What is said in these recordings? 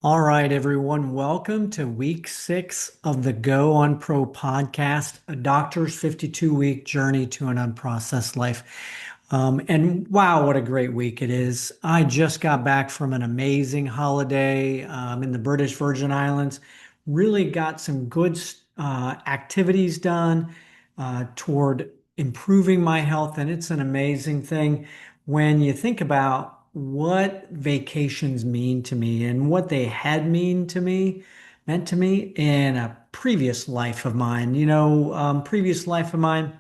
All right, everyone. Welcome to week 6 of the Go on Pro podcast, a doctor's 52-week journey to an unprocessed life. And wow, what a great week it is. I just got back from an amazing holiday in the British Virgin Islands. Really got some good activities done toward improving my health. And it's an amazing thing when you think about what vacations mean to me and what they had meant to me in a previous life of mine. Previous life of mine,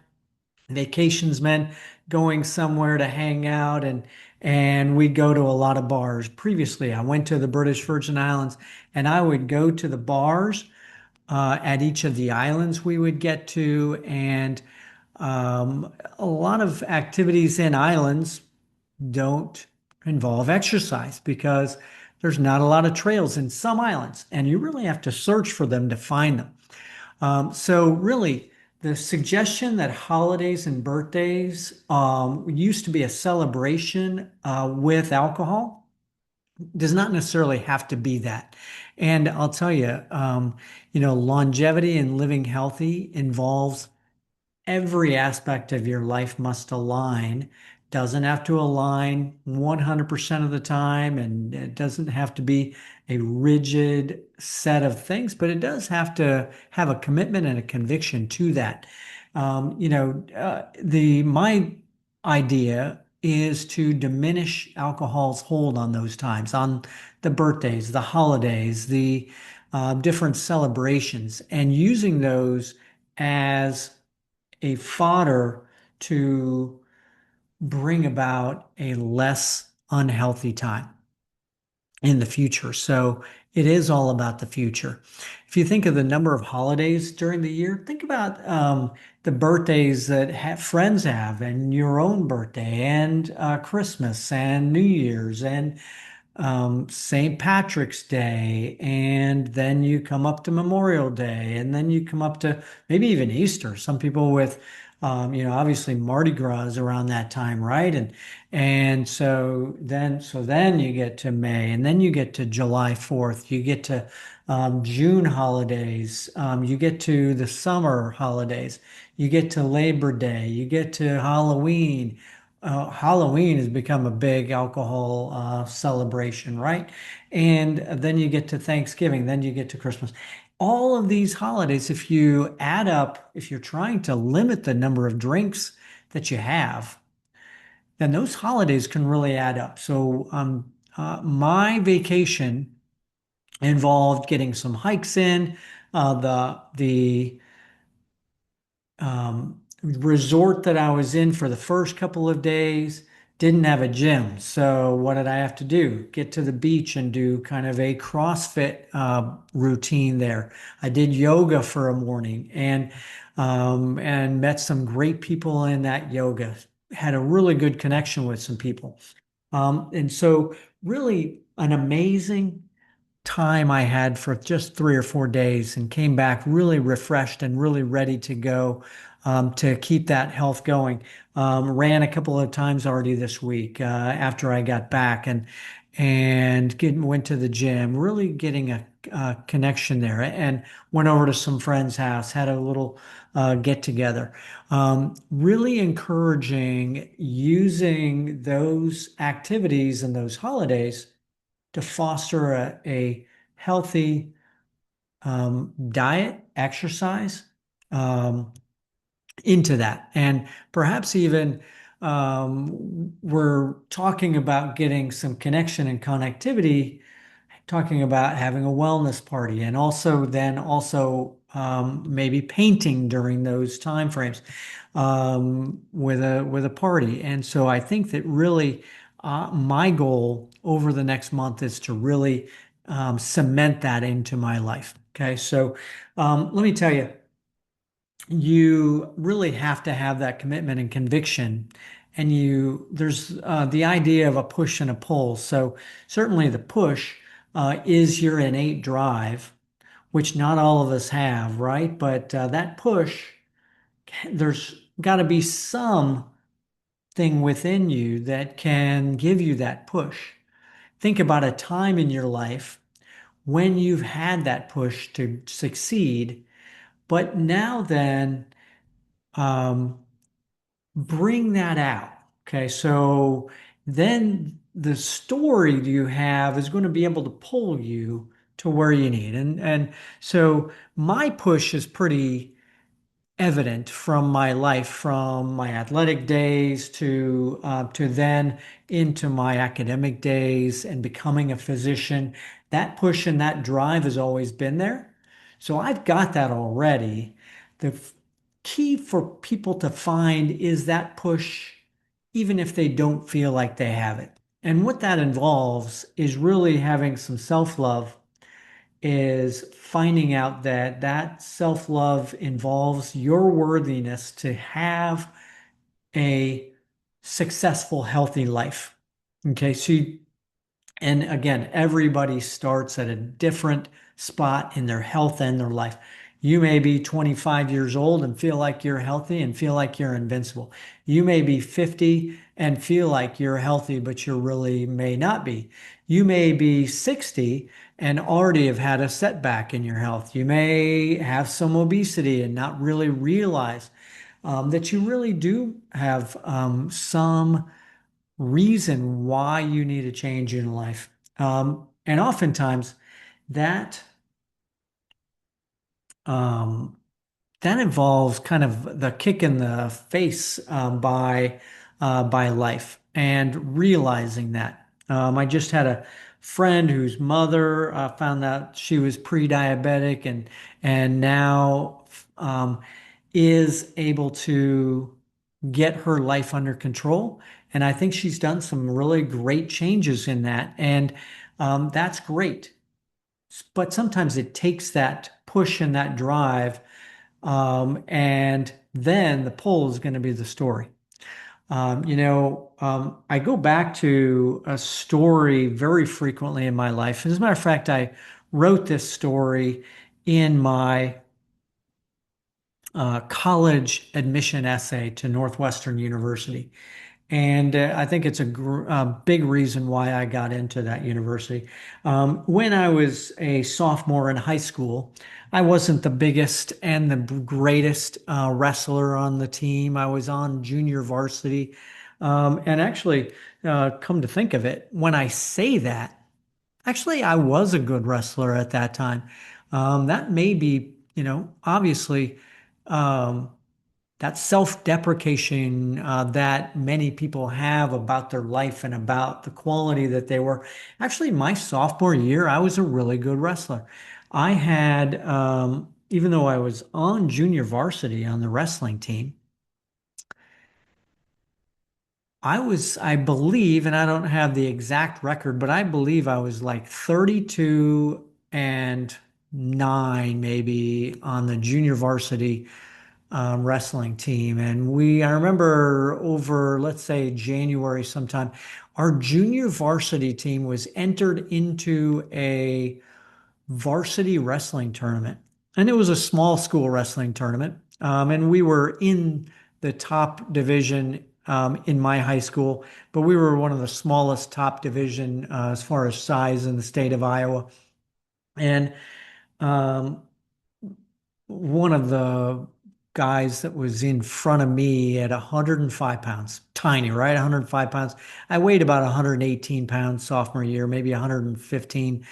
vacations meant going somewhere to hang out and we'd go to a lot of bars. Previously, I went to the British Virgin Islands and I would go to the bars at each of the islands we would get to, and a lot of activities in islands don't involve exercise because there's not a lot of trails in some islands, and you really have to search for them to find them. So really, the suggestion that holidays and birthdays used to be a celebration with alcohol does not necessarily have to be that. And I'll tell you, longevity and living healthy involves every aspect of your life must align. Doesn't have to align 100% of the time, and it doesn't have to be a rigid set of things, but it does have to have a commitment and a conviction to that. The my idea is to diminish alcohol's hold on those times, on the birthdays, the holidays, the different celebrations, and using those as a fodder to bring about a less unhealthy time in the future. So it is all about the future. If you think of the number of holidays during the year, think about the birthdays that friends have, and your own birthday, and Christmas, and New Year's, and St. Patrick's Day, and then you come up to Memorial Day, and then you come up to maybe even Easter. Some people with, obviously Mardi Gras is around that time, right? And so then you get to May, and then you get to July 4th, you get to June holidays, you get to the summer holidays, you get to Labor Day, you get to Halloween. Halloween has become a big alcohol celebration, right? And then you get to Thanksgiving, then you get to Christmas. All of these holidays, if you add up, if you're trying to limit the number of drinks that you have, then those holidays can really add up. So, my vacation involved getting some hikes in. The resort that I was in for the first couple of days didn't have a gym. So what did I have to do? Get to the beach and do kind of a CrossFit routine there. I did yoga for a morning and met some great people in that yoga. Had a really good connection with some people. And so really an amazing time I had for just 3 or 4 days, and came back really refreshed and really ready to go to keep that health going. Ran a couple of times already this week after I got back, and went to the gym, really getting a connection there, and went over to some friend's house, had a little get together. Really encouraging using those activities and those holidays to foster a healthy diet, exercise into that. And perhaps even we're talking about getting some connection and connectivity, talking about having a wellness party, and also maybe painting during those time frames with a party. And so I think that really my goal over the next month is to really cement that into my life. Okay, so let me tell you, you really have to have that commitment and conviction. And there's the idea of a push and a pull. So certainly the push is your innate drive, which not all of us have, right? But that push, there's got to be something within you that can give you that push. Think about a time in your life when you've had that push to succeed. But now then, um, bring that out. Okay, so then the story you have is going to be able to pull you to where you need. And so my push is pretty evident from my life, from my athletic days to then into my academic days and becoming a physician. That push and that drive has always been there. So I've got that already. The key for people to find is that push, even if they don't feel like they have it. And what that involves is really having some self-love, is finding out that that self-love involves your worthiness to have a successful, healthy life. Okay, so and again, everybody starts at a different spot in their health and their life. You may be 25 years old and feel like you're healthy and feel like you're invincible. You may be 50 and feel like you're healthy, but you really may not be. You may be 60 and already have had a setback in your health. You may have some obesity and not really realize that you really do have some reason why you need a change in life. And oftentimes that um, that involves kind of the kick in the face by life and realizing that. I just had a friend whose mother found out she was pre-diabetic and now is able to get her life under control. And I think she's done some really great changes in that. And that's great. But sometimes it takes that push and that drive. And then the pull is going to be the story. I go back to a story very frequently in my life. As a matter of fact, I wrote this story in my college admission essay to Northwestern University. And I think it's a big reason why I got into that university. When I was a sophomore in high school, I wasn't the biggest and the greatest wrestler on the team. I was on junior varsity. And actually, come to think of it, when I say that, actually, I was a good wrestler at that time. That may be, obviously. Um, that self-deprecation that many people have about their life and about the quality that they were. Actually, my sophomore year, I was a really good wrestler. I had, even though I was on junior varsity on the wrestling team, I believe, and I don't have the exact record, but I believe I was like 32 and 9 maybe on the junior varsity wrestling team. And I remember over, let's say January sometime, our junior varsity team was entered into a varsity wrestling tournament. And it was a small school wrestling tournament. And we were in the top division in my high school, but we were one of the smallest top division as far as size in the state of Iowa. And um, one of the guys that was in front of me at 105 pounds, tiny, right? 105 pounds. I weighed about 118 pounds sophomore year, maybe 115,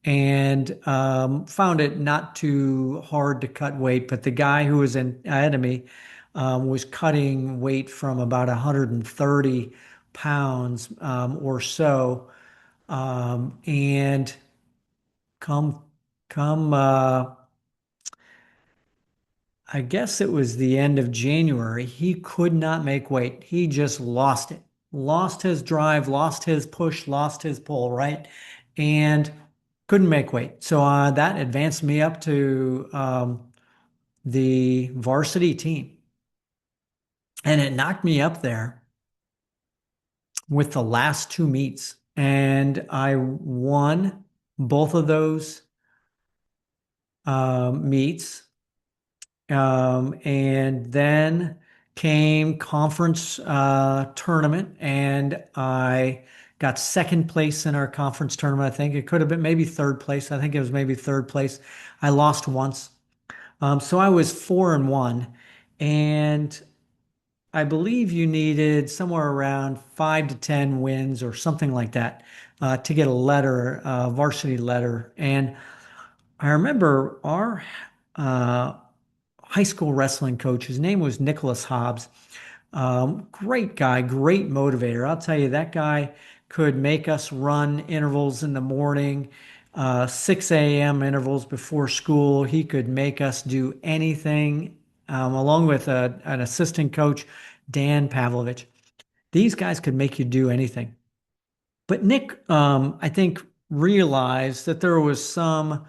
and found it not too hard to cut weight. But the guy who was ahead of me was cutting weight from about 130 pounds or so. And come, come, I guess it was the end of January. He could not make weight. He just lost it. Lost his drive, lost his push, lost his pull, right? And couldn't make weight. So that advanced me up to the varsity team. And it knocked me up there with the last two meets. And I won both of those meets. And then came conference tournament, and I got second place in our conference tournament. I think it could have been maybe third place. I think it was maybe third place. I lost once. So I was 4-1, and I believe you needed somewhere around 5 to 10 wins or something like that to get a letter, a varsity letter. And I remember our uh, high school wrestling coach, his name was Nicholas Hobbs. Great guy, great motivator. I'll tell you, that guy could make us run intervals in the morning, 6 a.m. intervals before school. He could make us do anything, along with an assistant coach, Dan Pavlovich. These guys could make you do anything. But Nick, I think, realized that there was some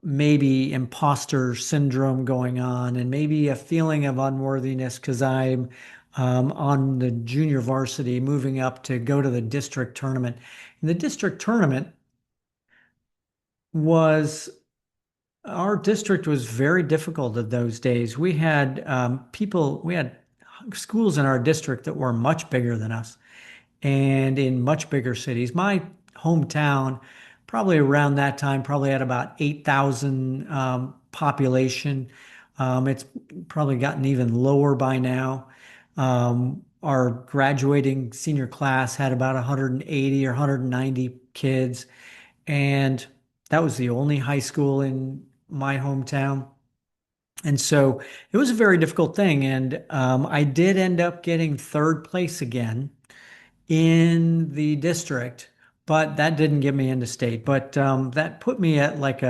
maybe imposter syndrome going on and maybe a feeling of unworthiness because I'm on the junior varsity moving up to go to the district tournament. And the district tournament was, our district was very difficult in those days. We had we had schools in our district that were much bigger than us and in much bigger cities. My hometown, probably around that time, probably had about 8,000 population. It's probably gotten even lower by now. Our graduating senior class had about 180 or 190 kids, and that was the only high school in my hometown. And so it was a very difficult thing. And I did end up getting third place again in the district, but that didn't get me into state. But that put me at like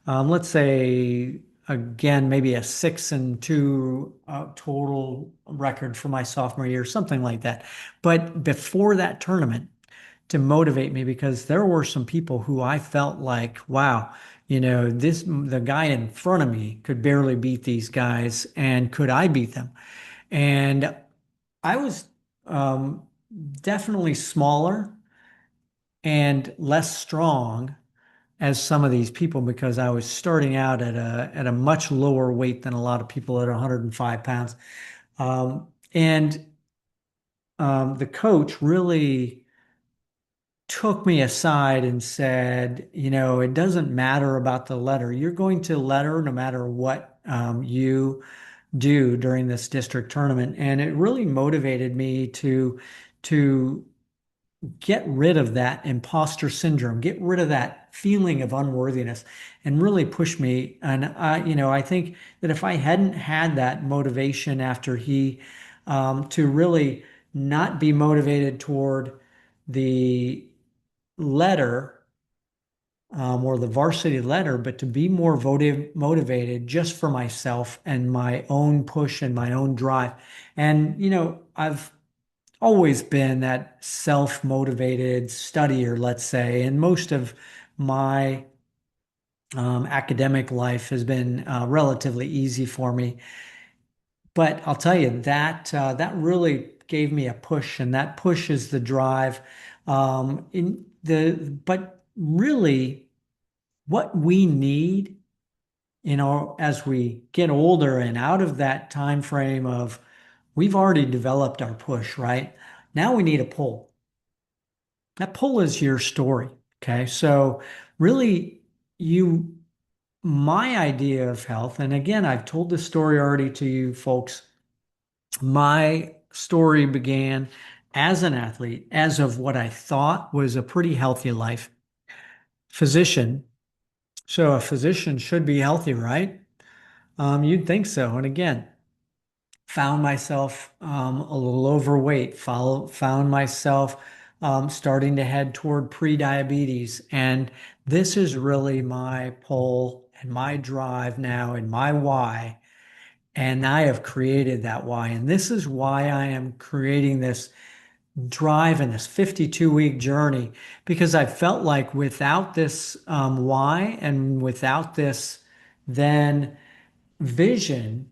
let's say, again, maybe a 6-2 total record for my sophomore year, something like that. But before that tournament, to motivate me, because there were some people who I felt like, wow, the guy in front of me could barely beat these guys, and could I beat them? And I was um, definitely smaller and less strong as some of these people because I was starting out at a much lower weight than a lot of people at 105 pounds. And the coach really took me aside and said, it doesn't matter about the letter. You're going to letter no matter what you do during this district tournament. And it really motivated me to get rid of that imposter syndrome, get rid of that feeling of unworthiness, and really push me. And I think that if I hadn't had that motivation after to really not be motivated toward the letter, or the varsity letter, but to be more motivated just for myself and my own push and my own drive. And, I've always been that self-motivated studier, let's say, and most of my academic life has been relatively easy for me. But I'll tell you that really gave me a push, and that push is the drive. But really, what we need, as we get older and out of that time frame of we've already developed our push, right? Now we need a pull. That pull is your story. Okay. So really you, my idea of health, and again, I've told this story already to you folks. My story began as an athlete, as of what I thought was a pretty healthy life. Physician. So a physician should be healthy, right? You'd think so. And again, found myself a little overweight, found myself starting to head toward pre-diabetes. And this is really my pull and my drive now and my why. And I have created that why. And this is why I am creating this drive and this 52-week journey, because I felt like without this why and without this then vision,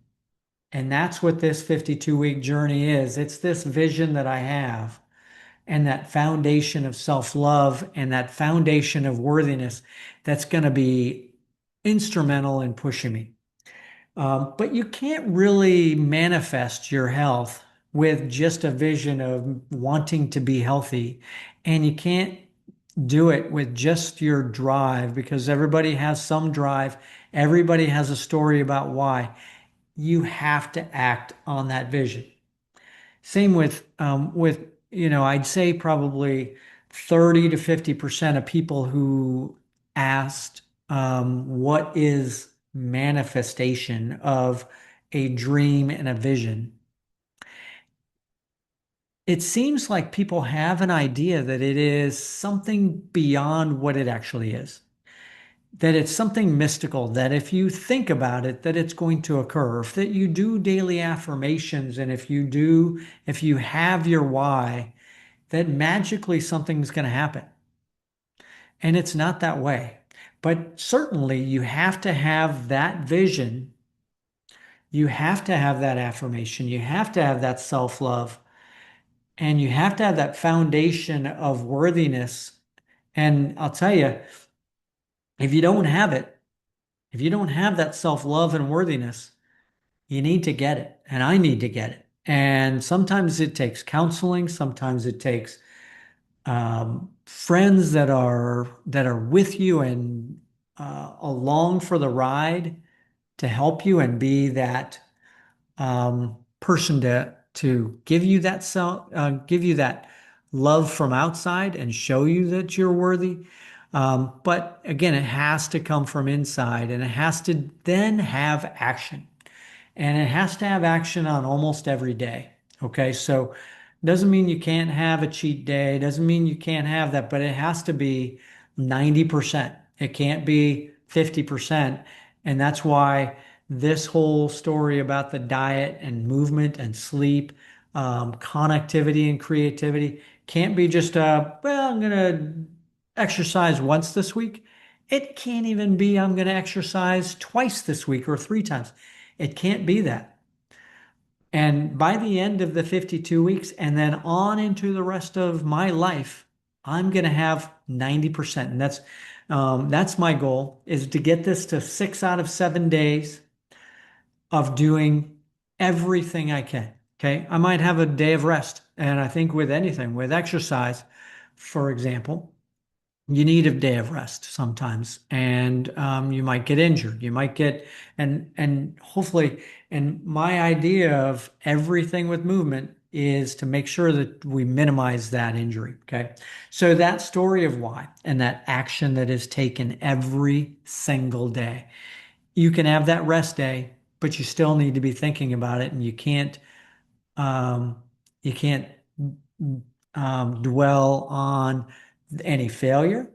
and that's what this 52-week journey is. It's this vision that I have and that foundation of self-love and that foundation of worthiness that's going to be instrumental in pushing me. But you can't really manifest your health with just a vision of wanting to be healthy. And you can't do it with just your drive because everybody has some drive. Everybody has a story about why. You have to act on that vision. Same with I'd say probably 30 to 50% of people who asked what is manifestation of a dream and a vision. It seems like people have an idea that it is something beyond what it actually is. That it's something mystical, that if you think about it, that it's going to occur. If that you do daily affirmations and if you have your why, that magically something's going to happen. And it's not that way. But certainly you have to have that vision. You have to have that affirmation. You have to have that self-love. And you have to have that foundation of worthiness. And I'll tell you, if you don't have it, if you don't have that self-love and worthiness, you need to get it. And I need to get it. And sometimes it takes counseling. Sometimes it takes friends that are with you and along for the ride to help you and be that person to give you that give you that love from outside and show you that you're worthy. But again, it has to come from inside, and it has to then have action. And it has to have action on almost every day. Okay, so doesn't mean you can't have a cheat day, doesn't mean you can't have that, but it has to be 90%. It can't be 50%. And that's why this whole story about the diet and movement and sleep, connectivity and creativity can't be just well, I'm going to exercise once this week. It can't even be, I'm going to exercise twice this week or three times. It can't be that. And by the end of the 52 weeks and then on into the rest of my life, I'm going to have 90%. And that's my goal, is to get this to 6 out of 7 days of doing everything I can. Okay. I might have a day of rest. And I think with anything, with exercise, for example, you need a day of rest sometimes, and you might get injured. You might get and hopefully, and my idea of everything with movement is to make sure that we minimize that injury. Okay, so that story of why and that action that is taken every single day. You can have that rest day, but you still need to be thinking about it, and um, you can't dwell on any failure.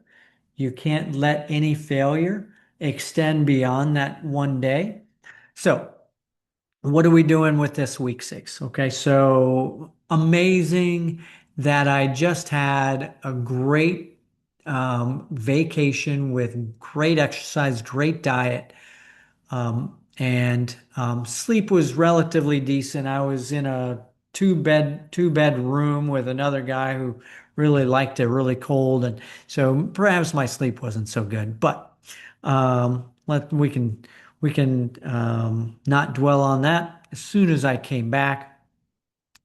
You can't let any failure extend beyond that one day. So, what are we doing with this week 6? Okay, so amazing that I just had a great vacation with great exercise, great diet. And sleep was relatively decent. I was in a two bed room with another guy who really liked it really cold, and so perhaps my sleep wasn't so good. But let we can not dwell on that. As soon as I came back,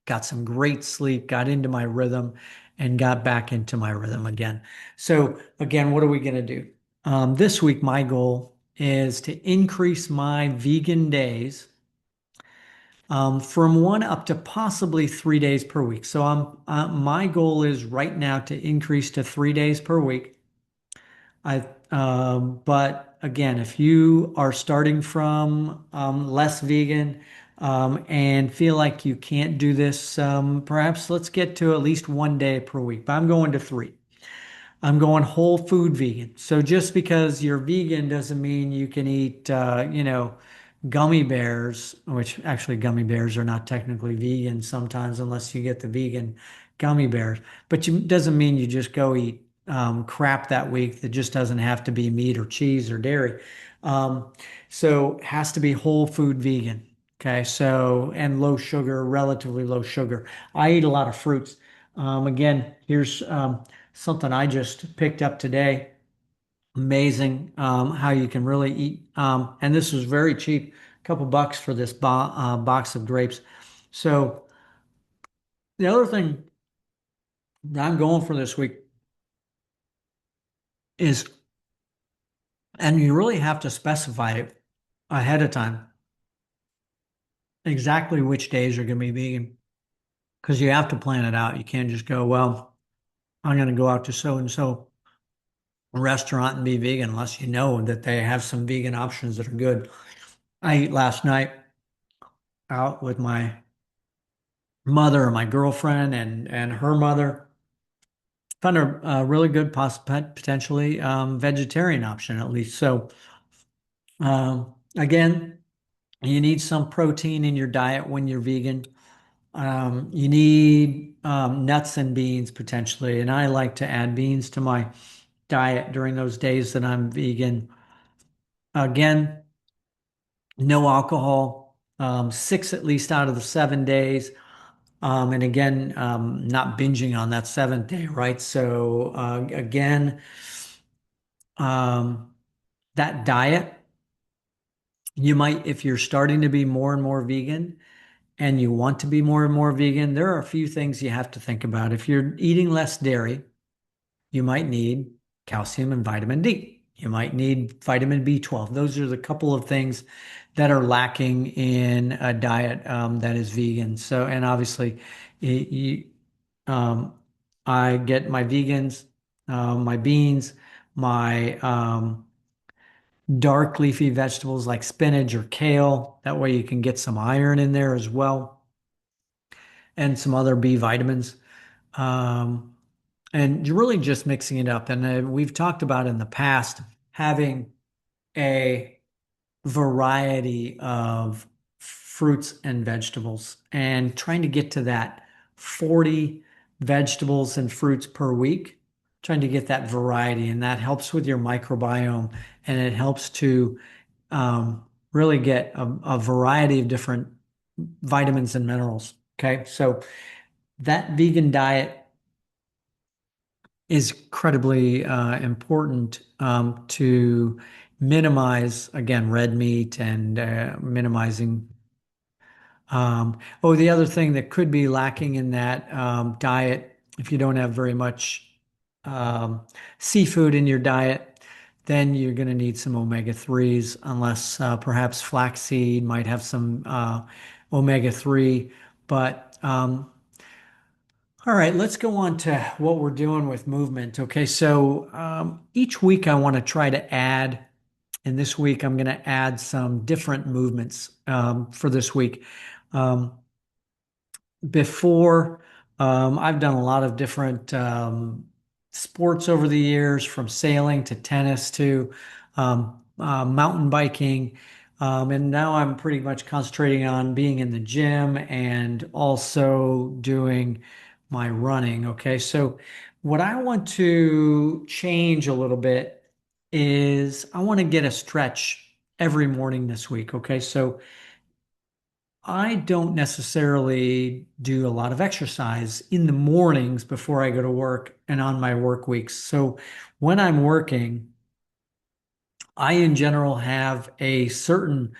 got some great sleep, got into my rhythm, and got back into my rhythm again. So again, what are we going to do? This week, my goal is to increase my vegan days from 1 up to possibly 3 days per week. So my goal is right now to increase to 3 days per week. But again, if you are starting from less vegan and feel like you can't do this, perhaps let's get to at least 1 day per week. But I'm going to 3. I'm going whole food vegan. So just because you're vegan doesn't mean you can eat, gummy bears, which actually gummy bears are not technically vegan sometimes unless you get the vegan gummy bears. But doesn't mean you just go eat crap that week that just doesn't have to be meat or cheese or dairy. Um, so it has to be whole food vegan. Okay, so and low sugar, relatively low sugar. I eat a lot of fruits. Again, here's something I just picked up today. Amazing how you can really eat. And this was very cheap, a couple bucks for this box of grapes. So The other thing that I'm going for this week is, and you really have to specify it ahead of time, exactly which days are going to be vegan, because you have to plan it out. You can't just go, well, I'm going to go out to so and so restaurant and be vegan unless you know that they have some vegan options that are good. I ate last night out with my mother and my girlfriend and her mother. Found a really good, potentially vegetarian option at least. So again, you need some protein in your diet when you're vegan. You need nuts and beans potentially, and I like to add beans to my diet during those days that I'm vegan. Again, no alcohol, six at least out of the 7 days. And again, not binging on that seventh day, right? So again, um, that diet, you might, if you're starting to be more and more vegan and you want to be more and more vegan, there are a few things you have to think about. If you're eating less dairy, you might need calcium and vitamin D. You might need vitamin B12. Those are the couple of things that are lacking in a diet that is vegan. So, and obviously, you, um, I get my vegans, my beans, my dark leafy vegetables like spinach or kale. That way, you can get some iron in there as well, and some other B vitamins. Um, and you're really just mixing it up. And we've talked about in the past having a variety of fruits and vegetables and trying to get to that 40 vegetables and fruits per week, trying to get that variety. And that helps with your microbiome and it helps to really get a variety of different vitamins and minerals. Okay. So that vegan diet is incredibly important to minimize, again, red meat and minimizing. Oh, the other thing that could be lacking in that diet, if you don't have very much um, seafood in your diet, then you're going to need some omega-3s, unless perhaps flaxseed might have some omega-3. But all right, let's go on to what we're doing with movement. Okay, so each week I want to try to add, and this week I'm going to add some different movements for this week. Um, Before, I've done a lot of different sports over the years, from sailing to tennis to mountain biking. And now I'm pretty much concentrating on being in the gym and also doing my running. Okay, so what I want to change a little bit is I want to get a stretch every morning this week. Okay, so I don't necessarily do a lot of exercise in the mornings before I go to work and on my work weeks. So when I'm working, I in general have a certain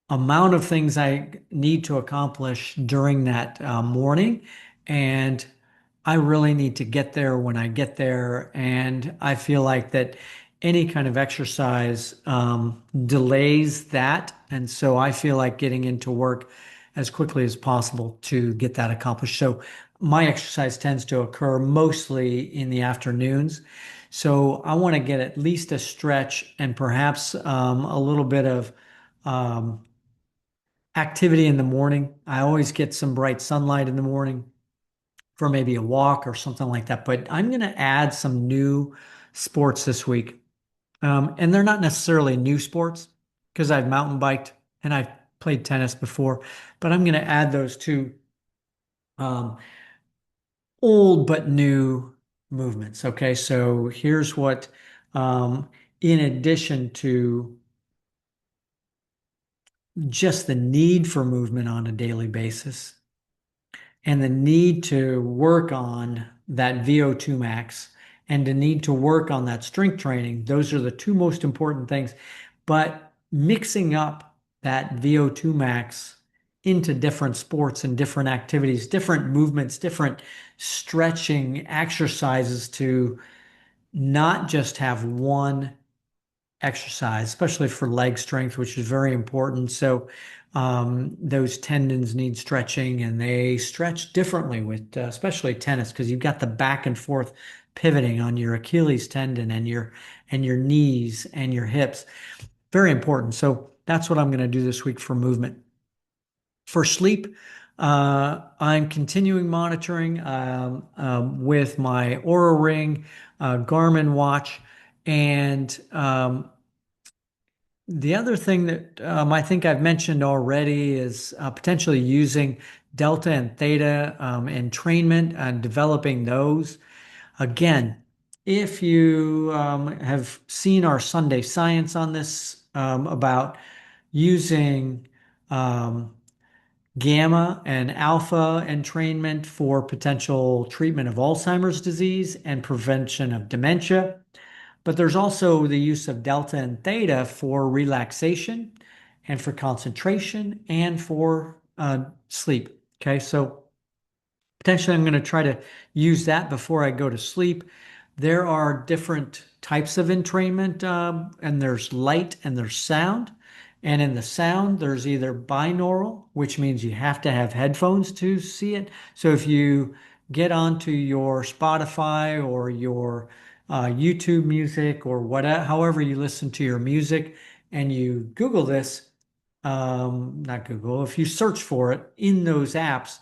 amount of things I need to accomplish during that morning. And I really need to get there when I get there. And I feel like that any kind of exercise delays that. And so I feel like getting into work as quickly as possible to get that accomplished. So my exercise tends to occur mostly in the afternoons. So I want to get at least a stretch and perhaps a little bit of um, activity in the morning. I always get some bright sunlight in the morning for maybe a walk or something like that. But I'm going to add some new sports this week. And they're not necessarily new sports because I've mountain biked and I've played tennis before, but I'm going to add those two um, old but new movements. Okay, so here's what, in addition to just the need for movement on a daily basis, and the need to work on that VO2 max and the need to work on that strength training, those are the two most important things. But mixing up that VO2 max into different sports and different activities, different movements, different stretching exercises to not just have one exercise, especially for leg strength, which is very important. So, those tendons need stretching and they stretch differently with, especially tennis, because you've got the back and forth pivoting on your Achilles tendon and your knees and your hips. Very important. So that's what I'm going to do this week for movement. For sleep, I'm continuing monitoring with my Aura Ring, Garmin watch, and the other thing that I think I've mentioned already is potentially using delta and theta entrainment and developing those. Again, if you have seen our Sunday Science on this about using um, gamma and alpha entrainment for potential treatment of Alzheimer's disease and prevention of dementia. But there's also the use of delta and theta for relaxation and for concentration and for sleep. Okay, so potentially I'm going to try to use that before I go to sleep. There are different types of entrainment, and there's light and there's sound. And in the sound, there's either binaural, which means you have to have headphones to see it. So if you get onto your Spotify or your YouTube music or whatever, however you listen to your music, and you Google this, not Google, if you search for it in those apps,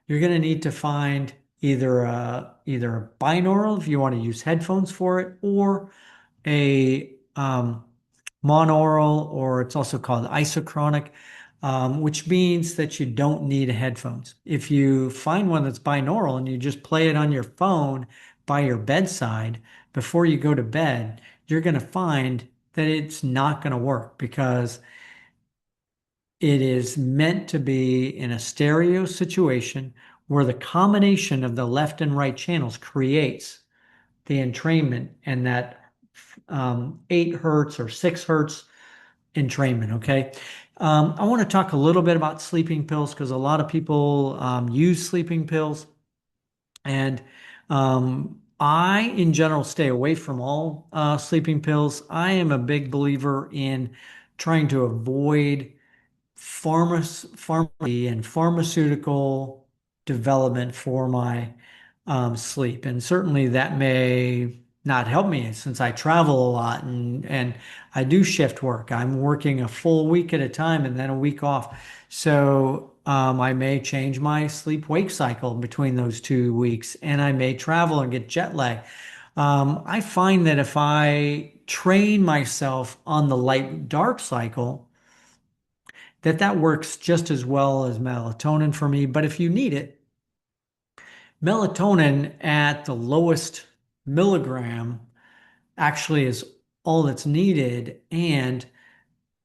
you're going to need to find either a binaural if you want to use headphones for it, or a monaural, or it's also called isochronic, which means that you don't need headphones. If you find one that's binaural and you just play it on your phone by your bedside before you go to bed, you're going to find that it's not going to work because it is meant to be in a stereo situation where the combination of the left and right channels creates the entrainment and that 8 hertz or 6 hertz entrainment. Okay. I want to talk a little bit about sleeping pills because a lot of people use sleeping pills. And I, in general, stay away from all sleeping pills. I am a big believer in trying to avoid pharmacy and pharmaceutical development for my sleep. And certainly that may not help me since I travel a lot and I do shift work. I'm working a full week at a time and then a week off. So I may change my sleep wake cycle between those 2 weeks and I may travel and get jet lag. I find that if I train myself on the light dark cycle, that works just as well as melatonin for me. But if you need it, melatonin at the lowest milligram actually is all that's needed. And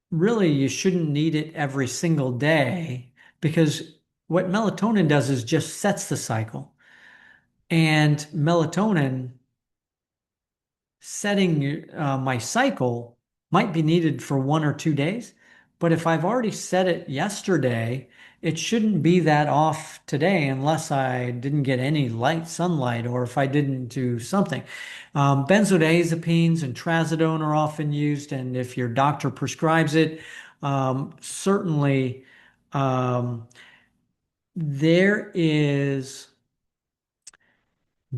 really, you shouldn't need it every single day because what melatonin does is just sets the cycle. And melatonin setting my cycle might be needed for 1 or 2 days, but if I've already set it yesterday, it shouldn't be that off today unless I didn't get any light sunlight or if I didn't do something. Benzodiazepines and trazodone are often used, and if your doctor prescribes it, certainly um, there is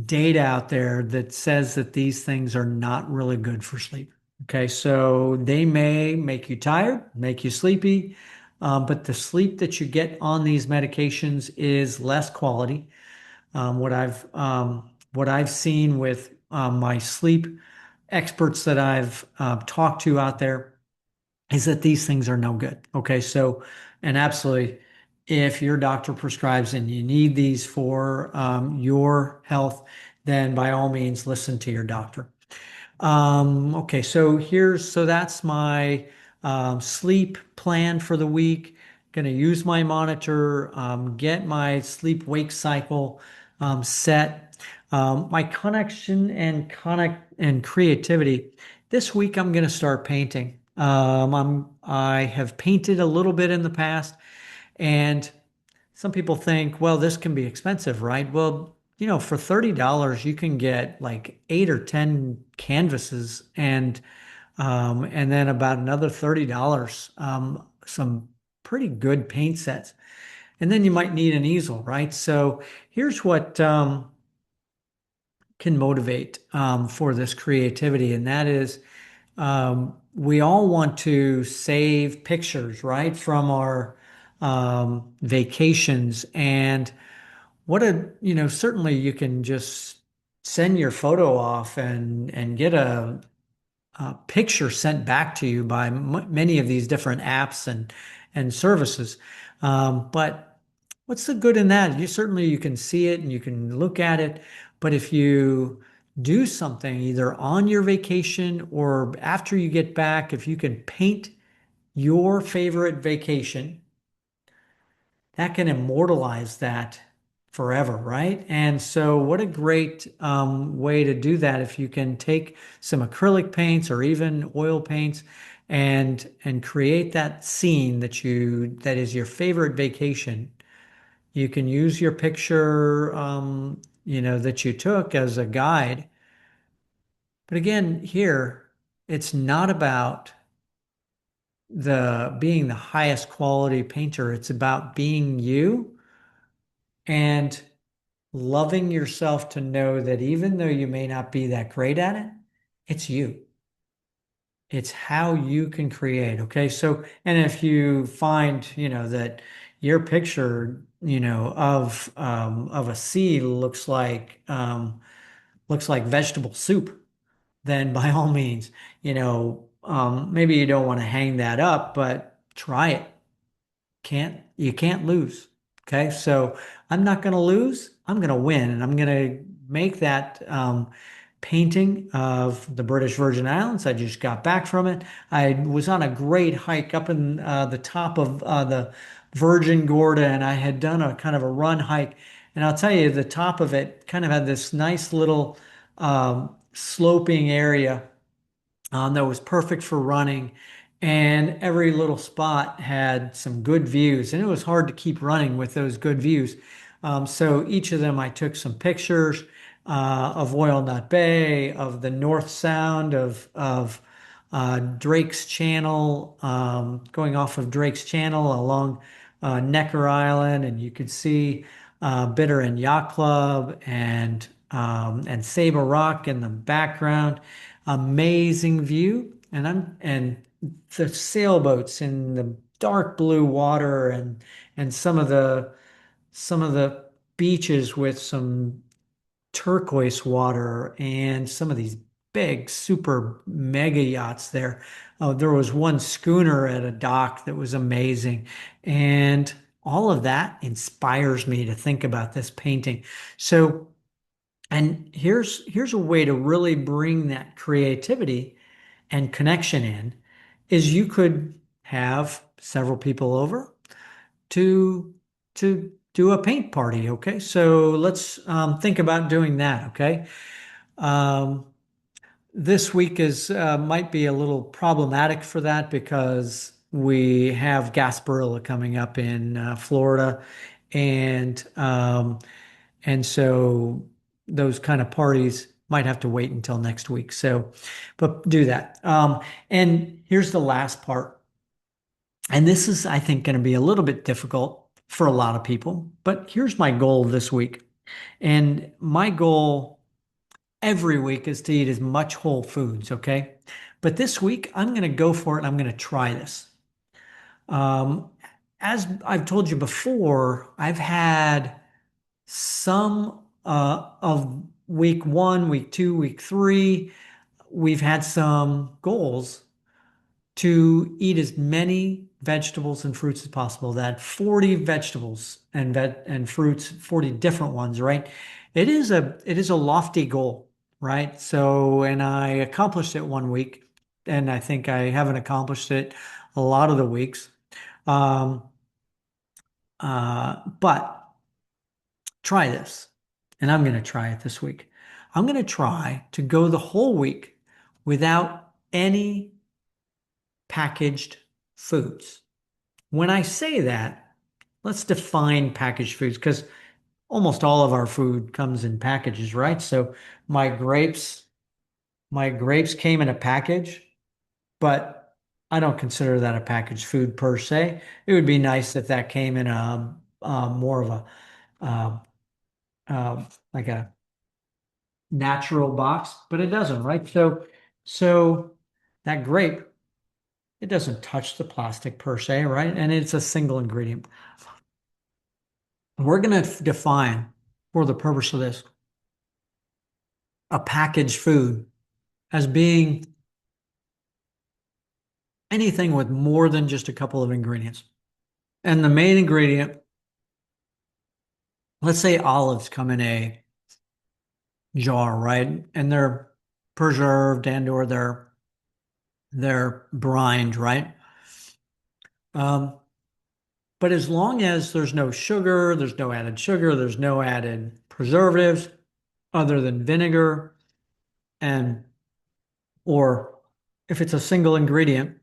data out there that says that these things are not really good for sleep. Okay, so they may make you tired, make you sleepy, but the sleep that you get on these medications is less quality. What I've seen with my sleep experts that I've talked to out there is that these things are no good. Okay, so and absolutely, if your doctor prescribes and you need these for your health, then by all means listen to your doctor. Okay, so that's my sleep plan for the week. Going to use my monitor, get my sleep wake cycle set. My connection and connect and creativity. This week I'm going to start painting. I have painted a little bit in the past, And some people think, well, this can be expensive, right? Well, for $30, you can get like 8 or 10 canvases and then about another $30, some pretty good paint sets. And then you might need an easel, right? So here's what can motivate for this creativity, and that is we all want to save pictures, right, from our vacations. And certainly you can just send your photo off and get a picture sent back to you by many of these different apps and services. But what's the good in that? You can see it and you can look at it, but if you do something either on your vacation or after you get back, if you can paint your favorite vacation, that can immortalize that forever, right? And so, what a great way to do that if you can take some acrylic paints or even oil paints and create that scene that is your favorite vacation. You can use your picture, that you took as a guide. But again, here, it's not about the being the highest quality painter. It's about being you and loving yourself to know that even though you may not be that great at it, it's you. It's how you can create. Okay. So, and if you find, that your picture, of a sea looks like vegetable soup, then by all means, maybe you don't want to hang that up, but try it. You can't lose. Okay. So I'm not going to lose. I'm going to win. And I'm going to make that painting of the British Virgin Islands. I just got back from it. I was on a great hike up in the top of the Virgin Gorda, and I had done a kind of a run hike. And I'll tell you, the top of it kind of had this nice little sloping area that was perfect for running. And every little spot had some good views, and it was hard to keep running with those good views. So each of them, I took some pictures of Walnut Bay, of the North Sound, of Drake's Channel, going off of Drake's Channel along Necker Island, and you could see Bitter and Yacht Club and Sabre Rock in the background. Amazing view, and the sailboats in the dark blue water and some of the beaches with some turquoise water and some of these big super mega yachts there. Oh, there was one schooner at a dock that was amazing, and all of that inspires me to think about this painting. So, and here's a way to really bring that creativity and connection in is you could have several people over to do a paint party. Okay, so let's think about doing that. Okay, um, this week is might be a little problematic for that because we have Gasparilla coming up in Florida, and so those kind of parties might have to wait until next week. So, but do that. And here's the last part. And this is, I think, going to be a little bit difficult for a lot of people. But here's my goal this week. And my goal every week is to eat as much whole foods, okay? But this week, I'm going to go for it and I'm going to try this. Um, as I've told you before, I've had some of week one, week two, week three, we've had some goals to eat as many vegetables and fruits as possible. That 40 vegetables and fruits, 40 different ones, right? It is a lofty goal, right? So, and I accomplished it one week, and I think I haven't accomplished it a lot of the weeks. Um, but try this, and I'm going to try it this week. I'm going to try to go the whole week without any packaged foods. When I say that, let's define packaged foods because almost all of our food comes in packages, right? So my grapes, my grapes came in a package, but I don't consider that a packaged food per se. It would be nice if that came in a more of a uh, like a natural box, but it doesn't, right? So that grape, it doesn't touch the plastic per se, right? And it's a single ingredient. We're going to define, for the purpose of this, a packaged food as being anything with more than just a couple of ingredients. And the main ingredient, let's say olives come in a jar, right? And they're preserved and or they're brined, right? Um, but as long as there's no sugar, there's no added sugar, there's no added preservatives other than vinegar and or if it's a single ingredient,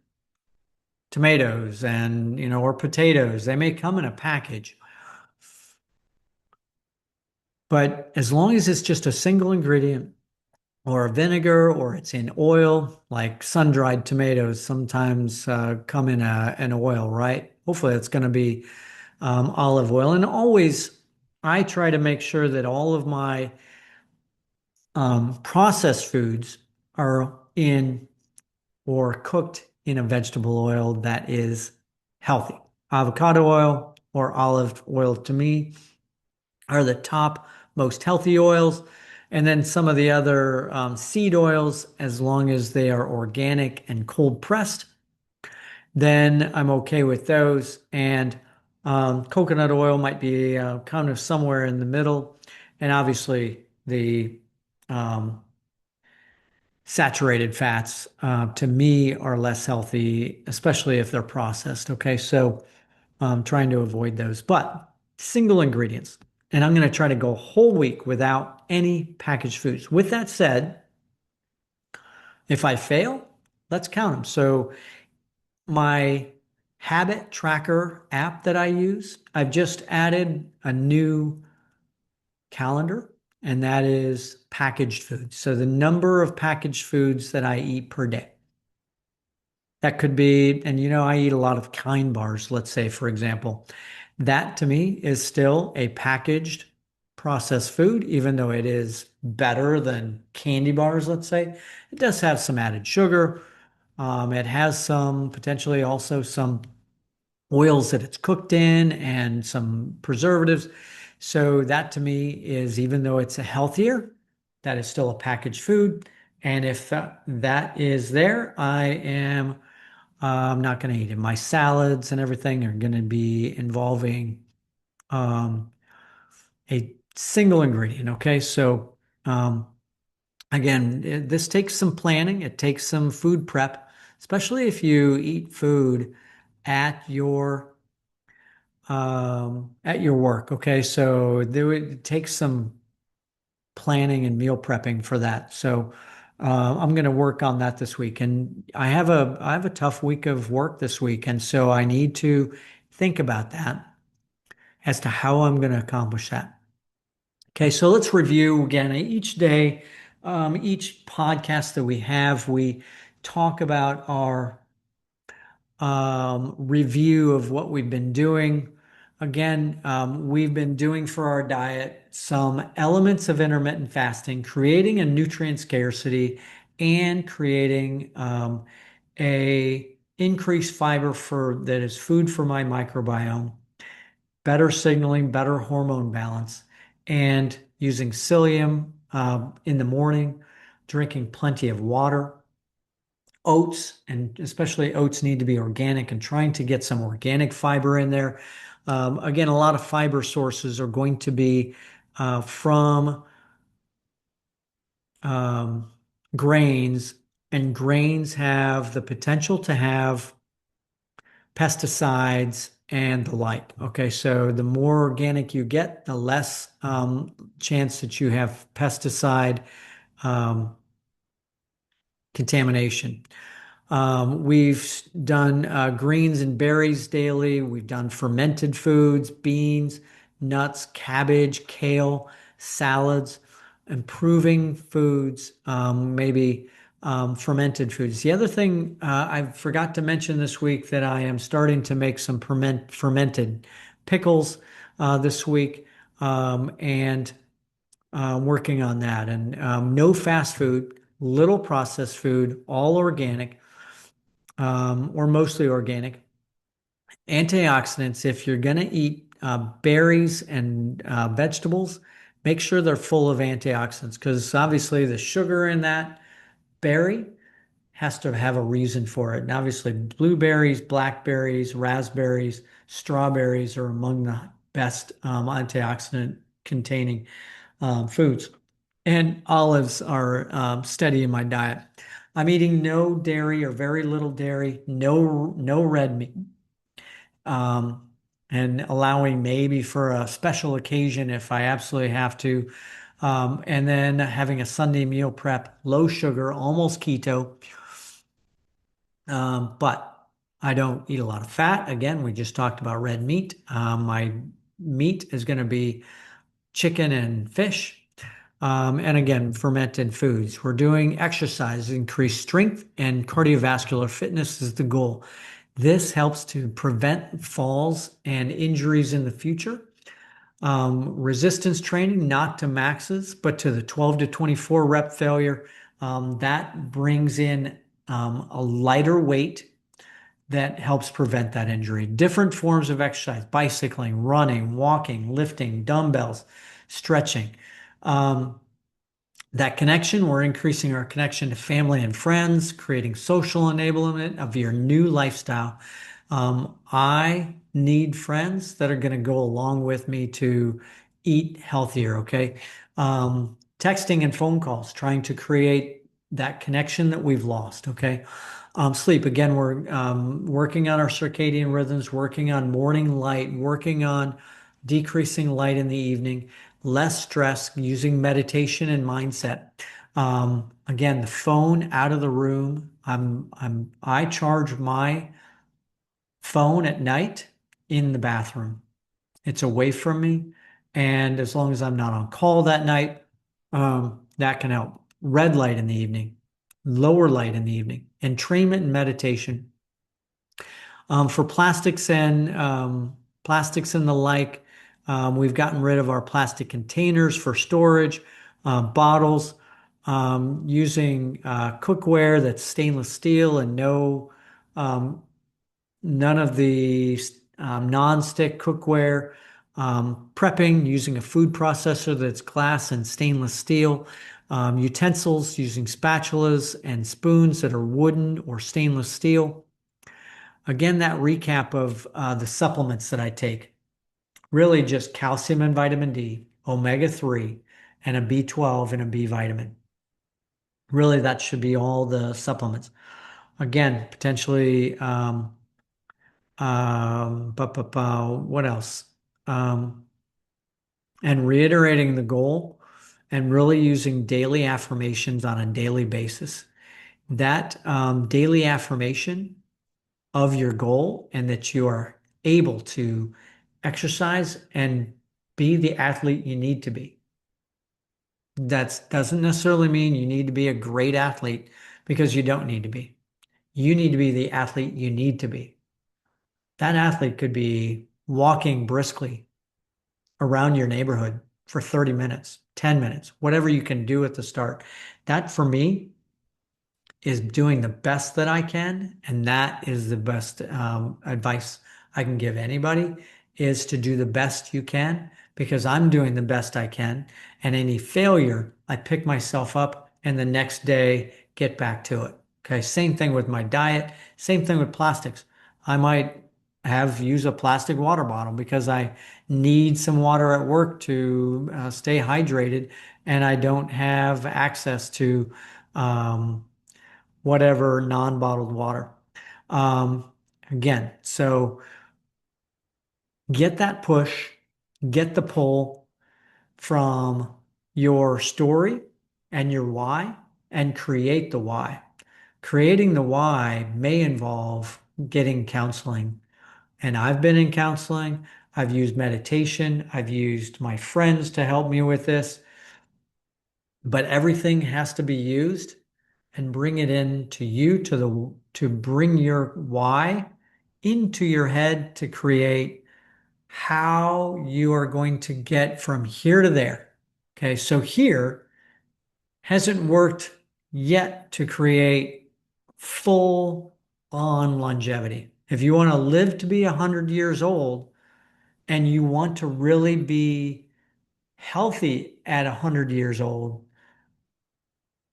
tomatoes and or potatoes, they may come in a package. But as long as it's just a single ingredient or a vinegar or it's in oil, like sun-dried tomatoes sometimes come in an oil, right? Hopefully it's going to be olive oil. And always, I try to make sure that all of my processed foods are in or cooked in a vegetable oil that is healthy. Avocado oil or olive oil to me are the top most healthy oils. And then some of the other seed oils, as long as they are organic and cold pressed, then I'm okay with those. And coconut oil might be kind of somewhere in the middle. And obviously, the um, saturated fats to me are less healthy, especially if they're processed. Okay, so I'm trying to avoid those, but single ingredients. And I'm going to try to go a whole week without any packaged foods. With that said, if I fail, let's count them. So my habit tracker app that I use, I've just added a new calendar, and that is packaged foods. So the number of packaged foods that I eat per day. That could be, and I eat a lot of Kind bars, let's say, for example. That to me is still a packaged processed food, even though it is better than candy bars, let's say. It does have some added sugar. It has some potentially also some oils that it's cooked in and some preservatives. So that to me is, even though it's a healthier, that is still a packaged food. And if that is there, I am I'm not going to eat it. My salads and everything are going to be involving um, a single ingredient. Okay. So, um, again, this takes some planning, it takes some food prep, especially if you eat food at your work. Okay. So, it takes some planning and meal prepping for that. So, I'm going to work on that this week, and I have a tough week of work this week, and so I need to think about that as to how I'm going to accomplish that. Okay, so let's review again each day, each podcast that we have. We talk about our review of what we've been doing. Again, we've been doing for our diet some elements of intermittent fasting, creating a nutrient scarcity, and creating a increased fiber for that is food for my microbiome, better signaling, better hormone balance, and using psyllium in the morning, drinking plenty of water. Oats, and especially oats, need to be organic and trying to get some organic fiber in there. Again, a lot of fiber sources are going to be from um, grains, and grains have the potential to have pesticides and the like. Okay, so the more organic you get, the less chance that you have pesticide um, contamination. We've done greens and berries daily. We've done fermented foods, beans, nuts, cabbage, kale, salads, improving foods, maybe fermented foods. The other thing I forgot to mention this week that I am starting to make some fermented pickles this week, and working on that. And no fast food, little processed food, all organic, or mostly organic. Antioxidants, if you're going to eat berries and vegetables, make sure they're full of antioxidants because obviously the sugar in that berry has to have a reason for it. And obviously, blueberries, blackberries, raspberries, strawberries are among the best antioxidant containing foods. And olives are steady in my diet. I'm eating no dairy or very little dairy, no red meat, um, and allowing maybe for a special occasion if I absolutely have to. And then having a Sunday meal prep, low sugar, almost keto. But I don't eat a lot of fat. Again, we just talked about red meat. My meat is going to be chicken and fish. And again, fermented foods. We're doing exercise, increase strength, and cardiovascular fitness is the goal. This helps to prevent falls and injuries in the future. Resistance training, not to maxes, but to the 12 to 24 rep failure. That brings in a lighter weight that helps prevent that injury. Different forms of exercise, bicycling, running, walking, lifting, dumbbells, stretching. Um, that connection, we're increasing our connection to family and friends, creating social enablement of your new lifestyle. I need friends that are going to go along with me to eat healthier, okay? Texting and phone calls, trying to create that connection that we've lost, okay? Sleep, again, we're working on our circadian rhythms, working on morning light, working on decreasing light in the evening, less stress, using meditation and mindset. Again, the phone out of the room. I charge my phone at night in the bathroom. It's away from me. And as long as I'm not on call that night, that can help. Red light in the evening, lower light in the evening, entrainment and meditation. For plastics and the like, we've gotten rid of our plastic containers for storage, bottles, using cookware that's stainless steel and um, none of the non-stick cookware. Prepping using a food processor that's glass and stainless steel. Utensils using spatulas and spoons that are wooden or stainless steel. Again, that recap of the supplements that I take, really just calcium and vitamin D, omega-3, and a B12 and a B vitamin. Really, that should be all the supplements. Again, potentially, what else? Um, and reiterating the goal and really using daily affirmations on a daily basis. That daily affirmation of your goal and that you are able to exercise and be the athlete you need to be. That doesn't necessarily mean you need to be a great athlete because you don't need to be. You need to be the athlete you need to be. That athlete could be walking briskly around your neighborhood for 30 minutes, 10 minutes, whatever you can do at the start. That for me is doing the best that I can, and that is the best advice I can give anybody is to do the best you can because I'm doing the best I can. And any failure, I pick myself up and the next day get back to it. Okay, same thing with my diet, same thing with plastics. I might have use a plastic water bottle because I need some water at work to stay hydrated, and I don't have access to whatever non-bottled water. Um, Again, so get that push, get the pull from your story and your why, and create the why. Creating the why may involve getting counseling. And I've been in counseling. I've used meditation. I've used my friends to help me with this. But everything has to be used and bring it into you to bring your why into your head to create how you are going to get from here to there. Okay, so here hasn't worked yet to create full on longevity. If you want to live to be 100 years old and you want to really be healthy at 100 years old,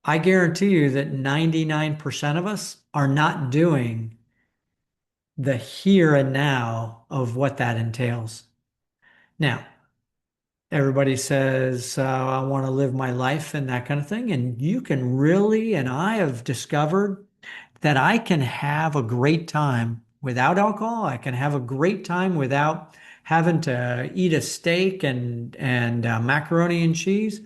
I guarantee you that 99% of us are not doing the here and now of what that entails. Now, everybody says, I want to live my life and that kind of thing. And you can really, and I have discovered that I can have a great time without alcohol. I can have a great time without having to eat a steak and macaroni and cheese.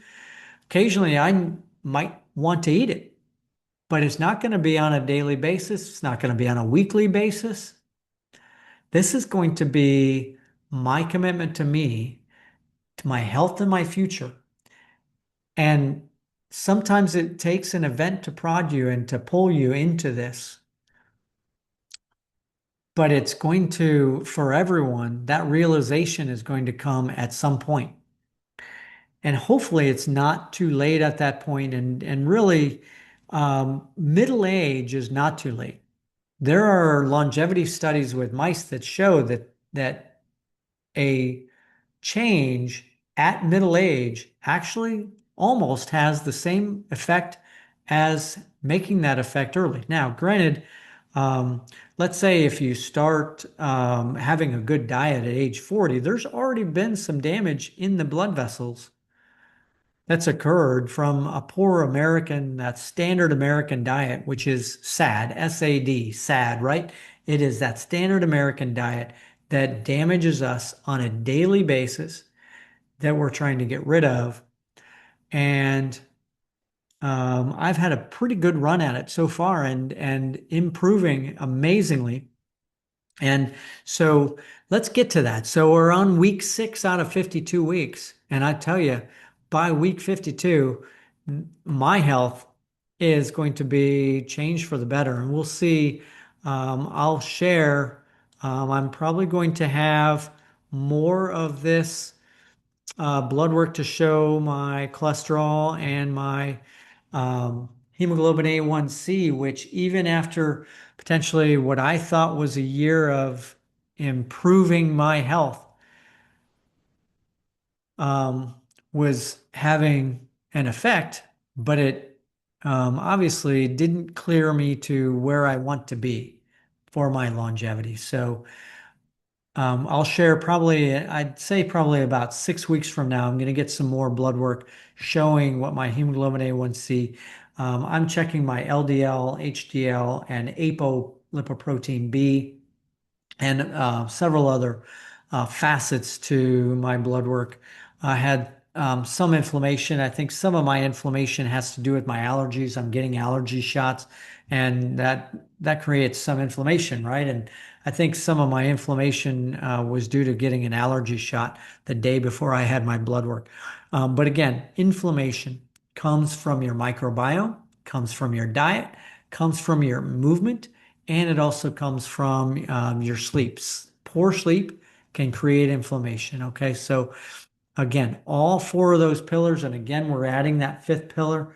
Occasionally, I might want to eat it, but it's not going to be on a daily basis. It's not going to be on a weekly basis. This is going to be my commitment to me, to my health and my future. And sometimes it takes an event to prod you and to pull you into this. But it's going to, for everyone, that realization is going to come at some point. And hopefully it's not too late at that point. And really, middle age is not too late. There are longevity studies with mice that show that a change at middle age actually almost has the same effect as making that effect early. Now, granted, let's say if you start having a good diet at age 40, there's already been some damage in the blood vessels that's occurred from a poor American, that standard American diet, which is SAD, SAD, SAD, right? It is that standard American diet that damages us on a daily basis that we're trying to get rid of. And I've had a pretty good run at it so far and improving amazingly. And so let's get to that. So we're on week 6 out of 52 weeks. And I tell you, by week 52, my health is going to be changed for the better. And we'll see. I'll share. I'm probably going to have more of this blood work to show my cholesterol and my hemoglobin A1C, which even after potentially what I thought was a year of improving my health, um, was having an effect, but it obviously didn't clear me to where I want to be for my longevity. So I'll share probably, I'd say probably about 6 weeks from now, I'm going to get some more blood work showing what my hemoglobin A1C. I'm checking my LDL, HDL, and apolipoprotein B, and several other facets to my blood work. I had some inflammation. I think some of my inflammation has to do with my allergies. I'm getting allergy shots, and that creates some inflammation, right? And I think some of my inflammation was due to getting an allergy shot the day before I had my blood work. But again, inflammation comes from your microbiome, comes from your diet, comes from your movement, and it also comes from your sleeps. Poor sleep can create inflammation. Okay, so again, all four of those pillars, and again, we're adding that fifth pillar,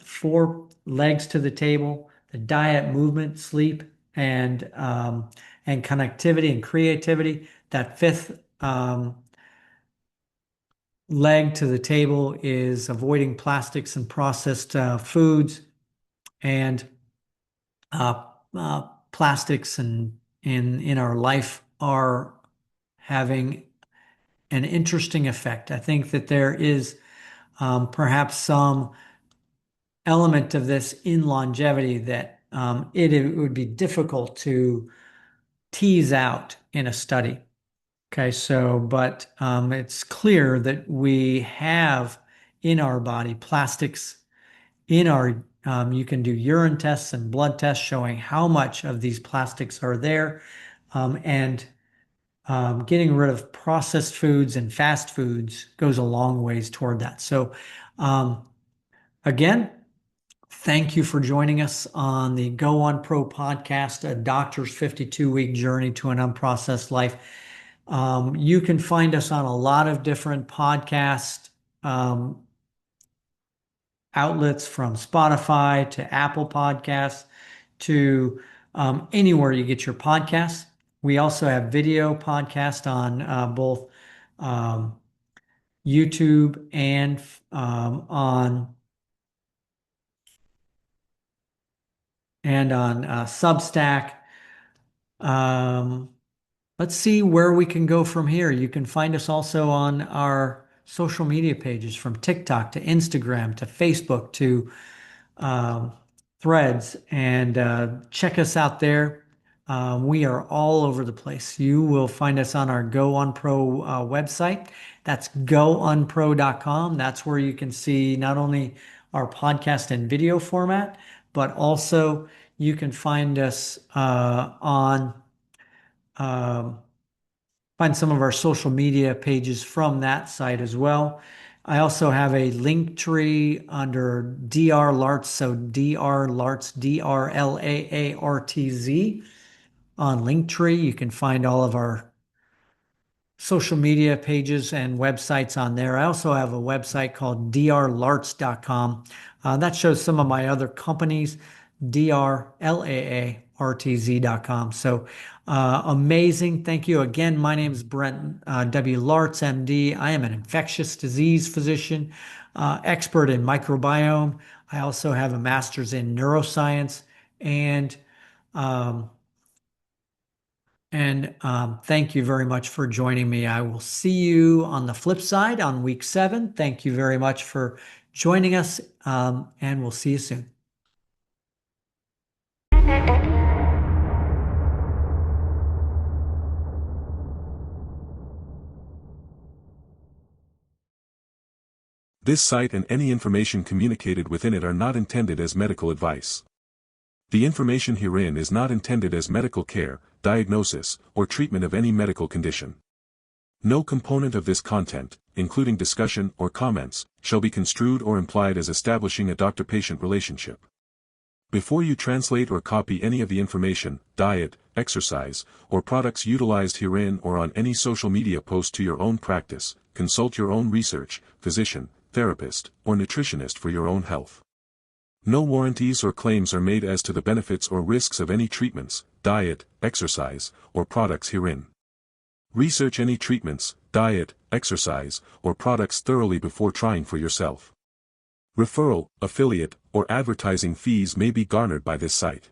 four legs to the table: the diet, movement, sleep, and connectivity and creativity. That fifth leg to the table is avoiding plastics and processed foods and uh, plastics and in our life are having an interesting effect. I think that there is perhaps some element of this in longevity that it would be difficult to tease out in a study. Okay, so, but it's clear that we have in our body plastics in our You can do urine tests and blood tests showing how much of these plastics are there. And getting rid of processed foods and fast foods goes a long ways toward that. So, um, again, thank you for joining us on the Go On Pro podcast, a doctor's 52-week journey to an unprocessed life. You can find us on a lot of different podcast um, outlets, from Spotify to Apple Podcasts to anywhere you get your podcasts. We also have video podcast on both um, YouTube and on Substack. Um, let's see where we can go from here. You can find us also on our social media pages, from TikTok to Instagram to Facebook to um, Threads, and check us out there. We are all over the place. You will find us on our Go On Pro website. That's goonpro.com. That's where you can see not only our podcast in video format, but also you can find us on um, find some of our social media pages from that site as well. I also have a link tree under Dr. Laartz, so Dr. Laartz, Drlaartz on Linktree. You can find all of our social media pages and websites on there. I also have a website called drlaartz.com. That shows some of my other companies, drlaartz.com. So amazing. Thank you again. My name is Brent W. Laartz, MD. I am an infectious disease physician, expert in microbiome. I also have a master's in neuroscience, and um, thank you very much for joining me. I will see you on the flip side on week 7. Thank you very much for joining us, and we'll see you soon. This site and any information communicated within it are not intended as medical advice. The information herein is not intended as medical care, diagnosis, or treatment of any medical condition. No component of this content, including discussion or comments, shall be construed or implied as establishing a doctor-patient relationship. Before you translate or copy any of the information, diet, exercise, or products utilized herein or on any social media post to your own practice, consult your own research, physician, therapist, or nutritionist for your own health. No warranties or claims are made as to the benefits or risks of any treatments, diet, exercise, or products herein. Research any treatments, diet, exercise, or products thoroughly before trying for yourself. Referral, affiliate, or advertising fees may be garnered by this site.